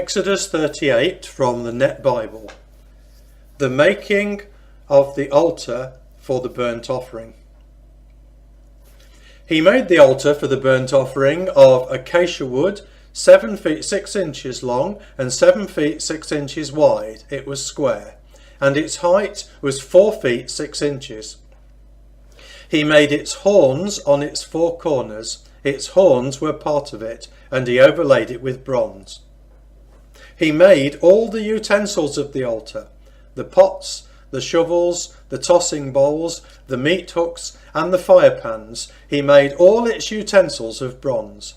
Exodus 38 from the Net Bible. The making of the altar for the burnt offering. He made the altar for the burnt offering of acacia wood, 7 feet 6 inches long and 7 feet 6 inches wide. It was square, and its height was 4 feet 6 inches. He made its horns on its 4 corners. Its horns were part of it, and he overlaid it with bronze. He made all the utensils of the altar, the pots, the shovels, the tossing bowls, the meat hooks, and the fire pans. He made all its utensils of bronze.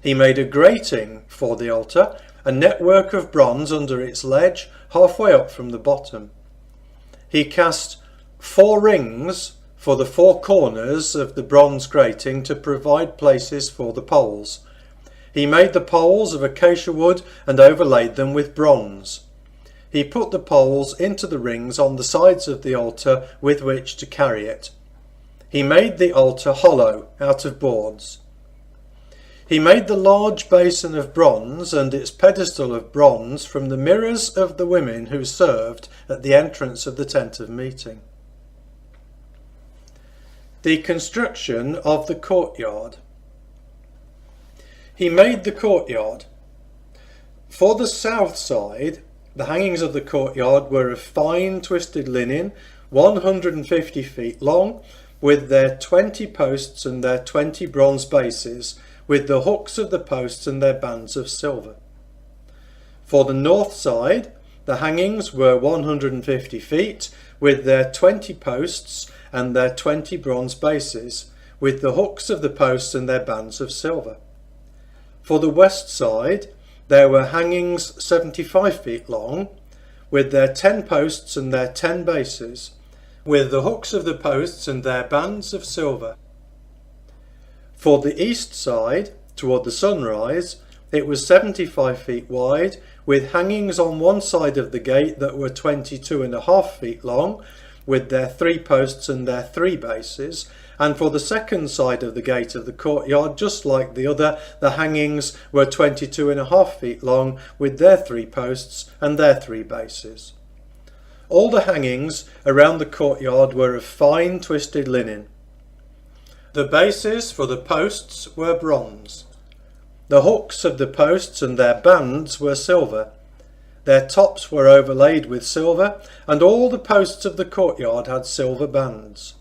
He made a grating for the altar, a network of bronze under its ledge, halfway up from the bottom. He cast 4 rings for the 4 corners of the bronze grating to provide places for the poles. He made the poles of acacia wood and overlaid them with bronze. He put the poles into the rings on the sides of the altar with which to carry it. He made the altar hollow out of boards. He made the large basin of bronze and its pedestal of bronze from the mirrors of the women who served at the entrance of the tent of meeting. The construction of the courtyard. He made the courtyard. For the south side, the hangings of the courtyard were of fine twisted linen, 150 feet long, with their 20 posts and their 20 bronze bases, with the hooks of the posts and their bands of silver. For the north side, the hangings were 150 feet, with their 20 posts and their 20 bronze bases, with the hooks of the posts and their bands of silver. For the west side, there were hangings 75 feet long, with their 10 posts and their 10 bases, with the hooks of the posts and their bands of silver. For the east side, toward the sunrise, it was 75 feet wide, with hangings on one side of the gate that were 22.5 feet long, with their 3 posts and their 3 bases, and for the second side of the gate of the courtyard, just like the other, the hangings were 22.5 feet long, with their 3 posts and their 3 bases. All the hangings around the courtyard were of fine twisted linen. The bases for the posts were bronze. The hooks of the posts and their bands were silver. Their tops were overlaid with silver, and all the posts of the courtyard had silver bands.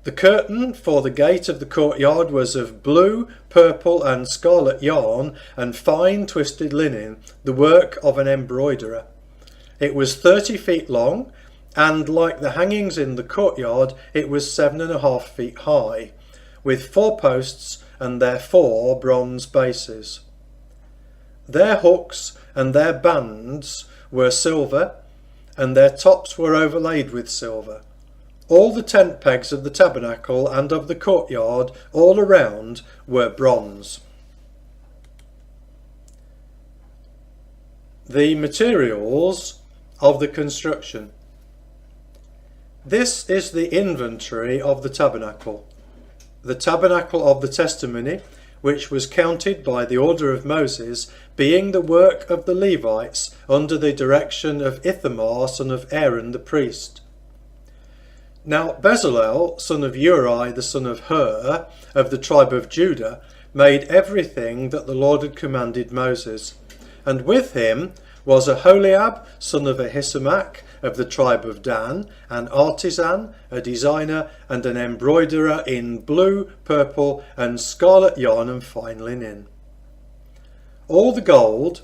The curtain for the gate of the courtyard was of blue, purple and scarlet yarn and fine twisted linen, the work of an embroiderer. It was 30 feet long, and like the hangings in the courtyard, it was 7.5 feet high, with 4 posts and their 4 bronze bases. Their hooks and their bands were silver, and their tops were overlaid with silver. All the tent pegs of the tabernacle and of the courtyard all around were bronze. The materials of the construction. This is the inventory of the tabernacle of the testimony, which was counted by the order of Moses, being the work of the Levites under the direction of Ithamar, son of Aaron the priest. Now Bezalel, son of Uri, the son of Hur, of the tribe of Judah, made everything that the Lord had commanded Moses. And with him was Aholiab, son of Ahisamach, of the tribe of Dan, an artisan, a designer, and an embroiderer in blue, purple, and scarlet yarn and fine linen. All the gold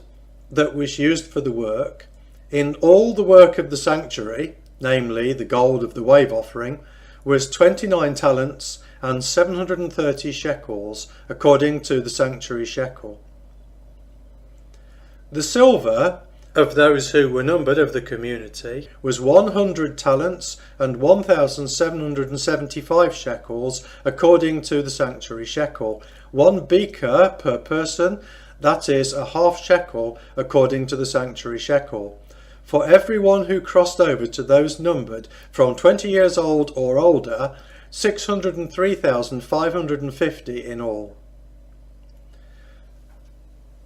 that was used for the work, in all the work of the sanctuary, namely the gold of the wave offering, was 29 talents and 730 shekels, according to the sanctuary shekel. The silver of those who were numbered of the community was 100 talents and 1,775 shekels, according to the sanctuary shekel. 1 beaker per person, that is a half shekel, according to the sanctuary shekel. For everyone who crossed over to those numbered from 20 years old or older, 603,550 in all.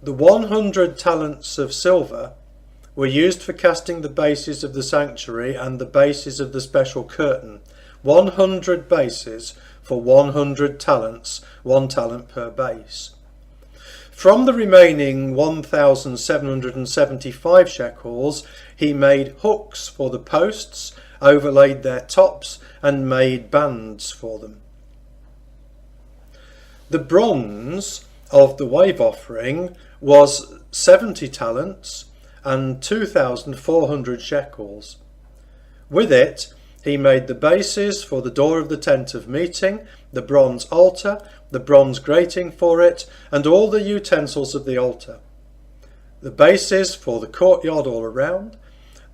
The 100 talents of silver were used for casting the bases of the sanctuary and the bases of the special curtain. 100 bases for 100 talents, 1 talent per base. From the remaining 1,775 shekels, he made hooks for the posts, overlaid their tops, and made bands for them. The bronze of the wave offering was 70 talents and 2,400 shekels. With it, he made the bases for the door of the tent of meeting, the bronze altar, the bronze grating for it, and all the utensils of the altar. The bases for the courtyard all around,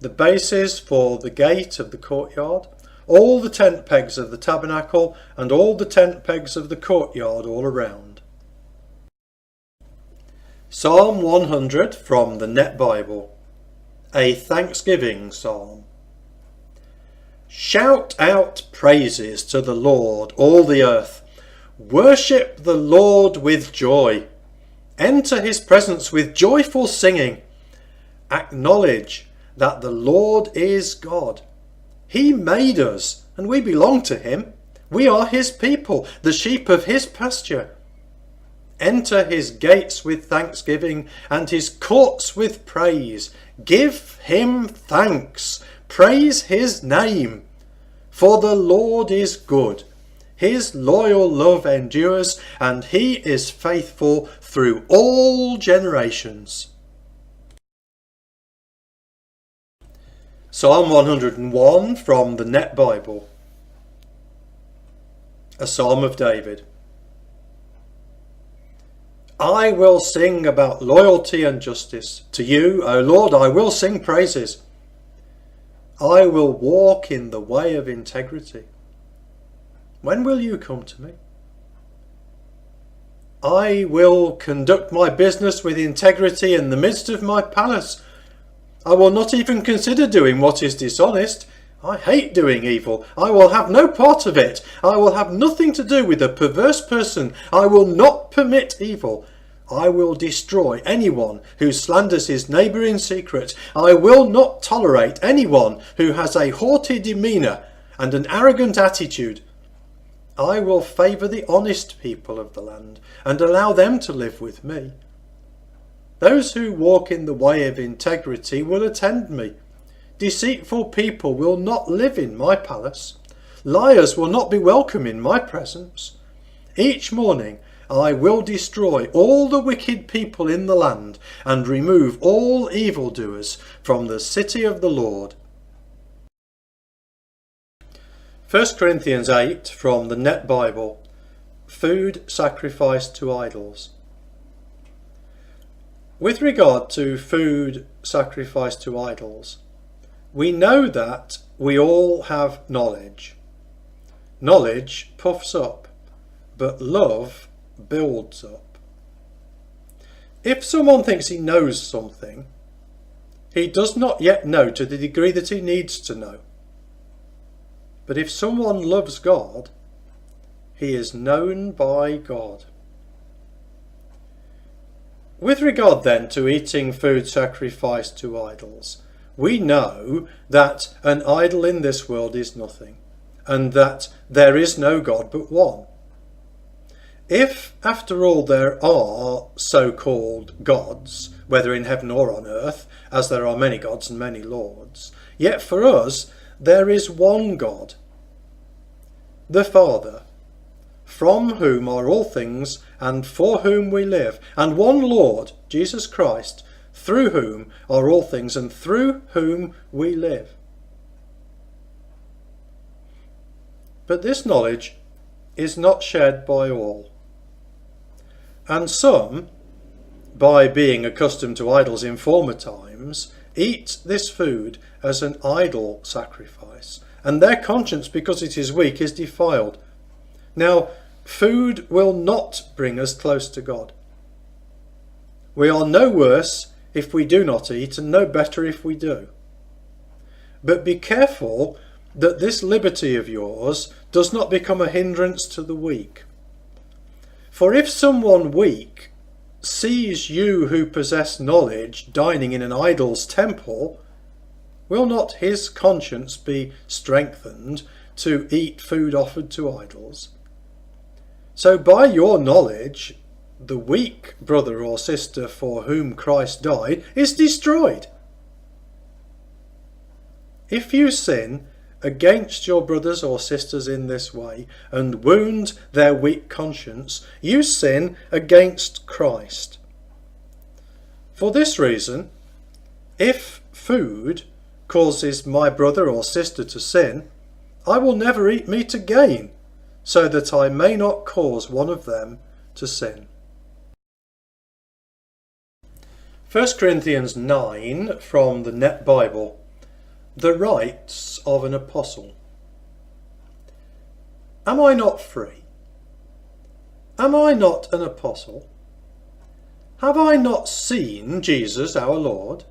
the bases for the gate of the courtyard, all the tent pegs of the tabernacle, and all the tent pegs of the courtyard all around. Psalm 100 from the Net Bible, a thanksgiving psalm. Shout out praises to the Lord, all the earth. Worship the Lord with joy. Enter his presence with joyful singing. Acknowledge that the Lord is God. He made us, and we belong to him. We are his people, the sheep of his pasture. Enter his gates with thanksgiving and his courts with praise. Give him thanks. Praise his name. For the Lord is good. His loyal love endures, and he is faithful through all generations. Psalm 101 from the Net Bible. A Psalm of David. I will sing about loyalty and justice. To you, O Lord, I will sing praises. I will walk in the way of integrity. When will you come to me? I will conduct my business with integrity in the midst of my palace. I will not even consider doing what is dishonest. I hate doing evil. I will have no part of it. I will have nothing to do with a perverse person. I will not permit evil. I will destroy anyone who slanders his neighbour in secret. I will not tolerate anyone who has a haughty demeanour and an arrogant attitude. I will favour the honest people of the land and allow them to live with me. Those who walk in the way of integrity will attend me. Deceitful people will not live in my palace. Liars will not be welcome in my presence. Each morning I will destroy all the wicked people in the land and remove all evildoers from the city of the Lord. 1 Corinthians 8 from the Net Bible. Food sacrificed to idols. With regard to food sacrificed to idols, we know that we all have knowledge. Knowledge puffs up, but love builds up. If someone thinks he knows something, he does not yet know to the degree that he needs to know. But if someone loves God, he is known by God. With regard then to eating food sacrificed to idols, we know that an idol in this world is nothing, and that there is no God but one. If, after all, there are so-called gods, whether in heaven or on earth, as there are many gods and many lords, yet for us there is one God, the Father, from whom are all things and for whom we live, and one Lord, Jesus Christ, through whom are all things and through whom we live. But this knowledge is not shared by all. And some, by being accustomed to idols in former times, eat this food as an idol sacrifice, and their conscience, because it is weak, is defiled. Now, food will not bring us close to God. We are no worse if we do not eat, and no better if we do. But be careful that this liberty of yours does not become a hindrance to the weak. For if someone weak sees you who possess knowledge dining in an idol's temple, will not his conscience be strengthened to eat food offered to idols? So by your knowledge, the weak brother or sister for whom Christ died is destroyed. If you sin against your brothers or sisters in this way and wound their weak conscience, you sin against Christ. For this reason, if food causes my brother or sister to sin, I will never eat meat again, so that I may not cause one of them to sin. 1 Corinthians 9 from the Net Bible. The rights of an apostle. Am I not free? Am I not an apostle? Have I not seen Jesus our Lord?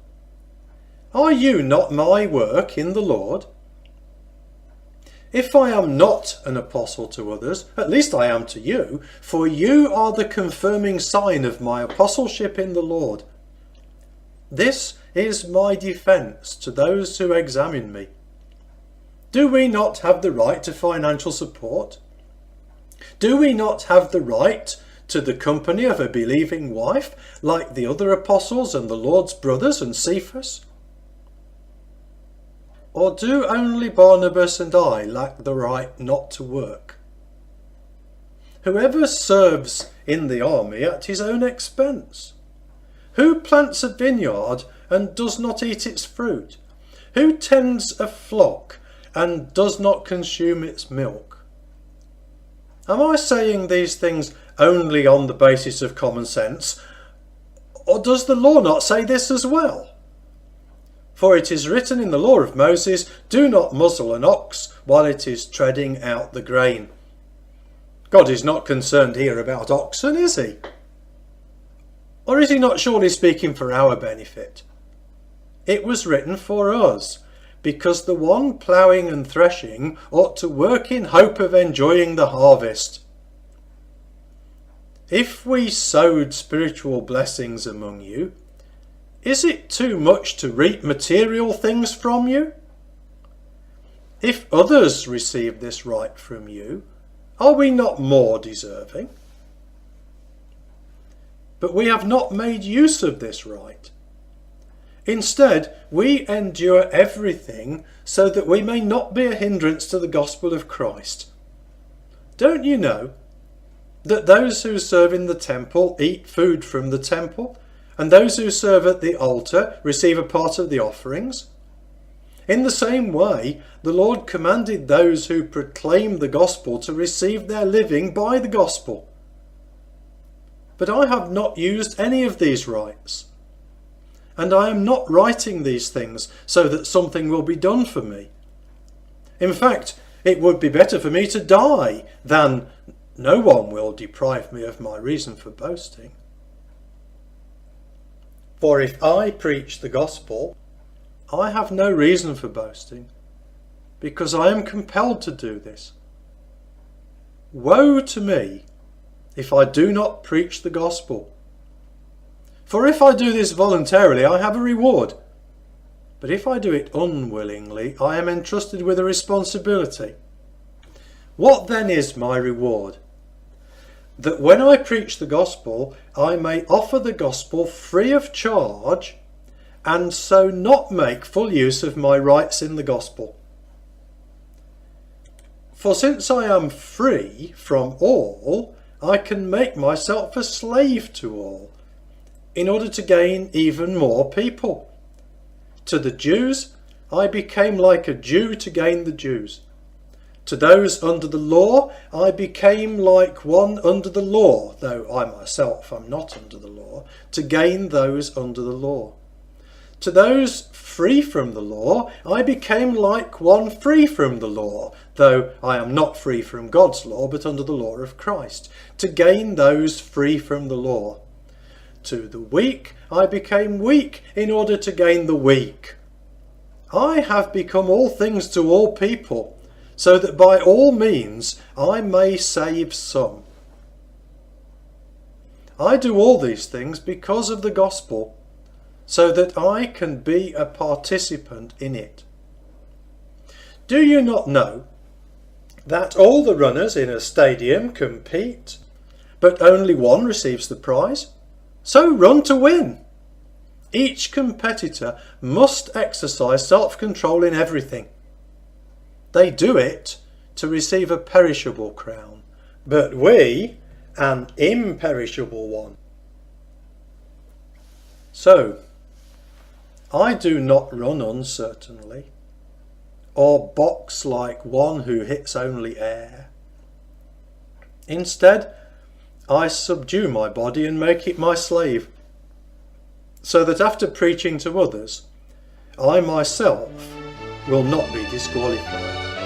Are you not my work in the Lord? If I am not an apostle to others, at least I am to you, for you are the confirming sign of my apostleship in the Lord. This is my defence to those who examine me. Do we not have the right to financial support? Do we not have the right to the company of a believing wife, like the other apostles and the Lord's brothers and Cephas? Or do only Barnabas and I lack the right not to work? Whoever serves in the army at his own expense. Who plants a vineyard and does not eat its fruit? Who tends a flock and does not consume its milk? Am I saying these things only on the basis of common sense, or does the law not say this as well? For it is written in the law of Moses, do not muzzle an ox while it is treading out the grain. God is not concerned here about oxen, is he? Or is he not surely speaking for our benefit? It was written for us, because the one ploughing and threshing ought to work in hope of enjoying the harvest. If we sowed spiritual blessings among you, is it too much to reap material things from you? If others receive this right from you, are we not more deserving? But we have not made use of this right. Instead, we endure everything so that we may not be a hindrance to the gospel of Christ. Don't you know that those who serve in the temple eat food from the temple, and those who serve at the altar receive a part of the offerings? In the same way, the Lord commanded those who proclaim the gospel to receive their living by the gospel. But I have not used any of these rights, and I am not writing these things so that something will be done for me. In fact, it would be better for me to die than no one will deprive me of my reason for boasting. For if I preach the gospel, I have no reason for boasting, because I am compelled to do this. Woe to me if I do not preach the gospel. For if I do this voluntarily, I have a reward. But if I do it unwillingly, I am entrusted with a responsibility. What then is my reward? That when I preach the gospel, I may offer the gospel free of charge, and so not make full use of my rights in the gospel. For since I am free from all, I can make myself a slave to all, in order to gain even more people. To the Jews, I became like a Jew to gain the Jews. To those under the law, I became like one under the law, though I myself am not under the law, to gain those under the law. To those free from the law, I became like one free from the law, though I am not free from God's law, but under the law of Christ, to gain those free from the law. To the weak, I became weak in order to gain the weak. I have become all things to all people, so that by all means I may save some. I do all these things because of the gospel, so that I can be a participant in it. Do you not know that all the runners in a stadium compete, but only one receives the prize? So run to win. Each competitor must exercise self-control in everything. They do it to receive a perishable crown, but we an imperishable one. So, I do not run uncertainly, or box like one who hits only air. Instead, I subdue my body and make it my slave, so that after preaching to others, I myself will not be disqualified.